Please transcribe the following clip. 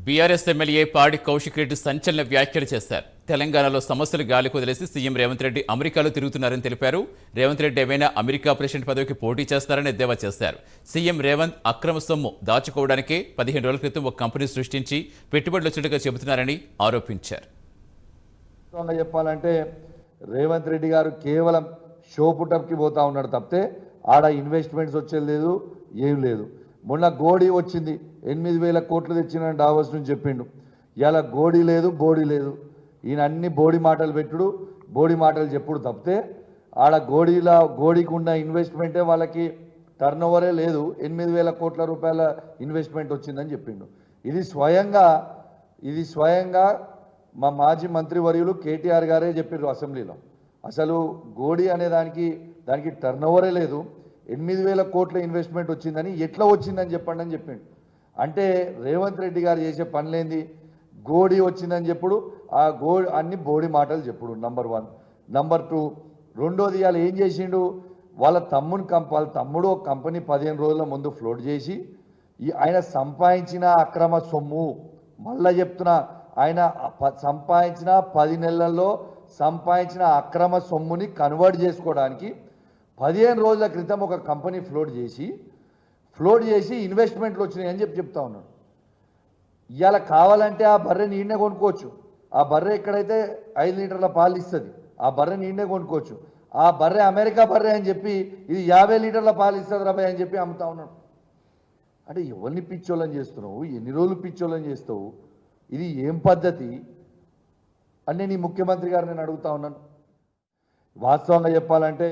BRS MLA పాడి కౌశిక్ రెడ్డి సంచలన వ్యాఖ్యలు చేశారు. తెలంగాణలో సమస్యలు గాలికి వదిలేసి సీఎం రేవంత్ రెడ్డి అమెరికాలో తిరుగుతున్నారని తెలిపారు. రేవంత్ రెడ్డి ఏమైనా అమెరికా ప్రెసిడెంట్ పదవికి పోటీ చేస్తారని ఎద్దేవా చేశారు. సీఎం రేవంత్ అక్రమ సొమ్ము దాచుకోవడానికే 15 రోజుల క్రితం ఒక కంపెనీ సృష్టించి పెట్టుబడులు వచ్చినట్టుగా చెబుతున్నారని ఆరోపించారు. చెప్పాలంటే రేవంత్ రెడ్డి గారు కేవలం షో పుటప్కి పోతా ఉన్నాడు తప్పితే ఆడ ఇన్వెస్ట్మెంట్స్ వచ్చేది లేదు, ఏం లేదు. మొన్న గోడీ వచ్చింది, 8,000 కోట్లు తెచ్చిన డావోస్ నుంచి చెప్పిండు. ఇలా గోడీ లేదు, బోడీ లేదు. ఈయన అన్ని బోడి మాటలు పెట్టుడు, బోడి మాటలు చెప్పుడు తప్పితే ఆడ గోడీకి ఉన్న ఇన్వెస్ట్మెంటే వాళ్ళకి టర్న్ ఓవరే లేదు. 8,000 కోట్ల రూపాయల ఇన్వెస్ట్మెంట్ వచ్చిందని చెప్పిండు. ఇది స్వయంగా మా మాజీ మంత్రివర్యులు కేటీఆర్ గారే చెప్పారు అసెంబ్లీలో. అసలు గోడీ అనే దానికి టర్న్ ఓవరే లేదు, 8,000 కోట్ల ఇన్వెస్ట్మెంట్ వచ్చిందని ఎట్లా వచ్చిందని చెప్పండి అని చెప్పిండు. అంటే రేవంత్ రెడ్డి గారు చేసే పనులేంది, గోడీ వచ్చిందని చెప్పుడు, ఆ అన్ని బోడి మాటలు చెప్పుడు. నంబర్ 1. నంబర్ 2, రెండోది ఇవాళ ఏం చేసిండు, వాళ్ళ తమ్ముడు ఒక కంపెనీ 15 రోజుల ముందు ఫ్లోట్ చేసి ఆయన సంపాదించిన అక్రమ సొమ్ము, మళ్ళా చెప్తున్నా, ఆయన సంపాదించిన 10 నెలల్లో సంపాదించిన అక్రమ సొమ్ముని కన్వర్ట్ చేసుకోవడానికి 15 రోజుల క్రితం ఒక కంపెనీ ఫ్లోట్ చేసి ఇన్వెస్ట్మెంట్లు వచ్చినాయని చెప్తా ఉన్నాడు. ఇవాళ కావాలంటే ఆ బర్రెని ఈయనే కొనుక్కోవచ్చు. ఆ బర్రె ఎక్కడైతే 5 లీటర్ల పాలు ఇస్తుంది, ఆ బర్రెని ఈయనే కొనుక్కోవచ్చు. ఆ బర్రె అమెరికా బర్రె అని చెప్పి ఇది 50 లీటర్ల పాలు ఇస్తుంది రాబాయ్ అని చెప్పి అమ్ముతా ఉన్నాడు. అంటే ఎవరిని పిచ్చోళ్ళని చేస్తున్నావు, ఎన్ని రోజులు పిచ్చోళ్ళని చేస్తావు, ఇది ఏం పద్ధతి అని నేను ఈ ముఖ్యమంత్రి గారు నేను అడుగుతా ఉన్నాను. వాస్తవంగా చెప్పాలంటే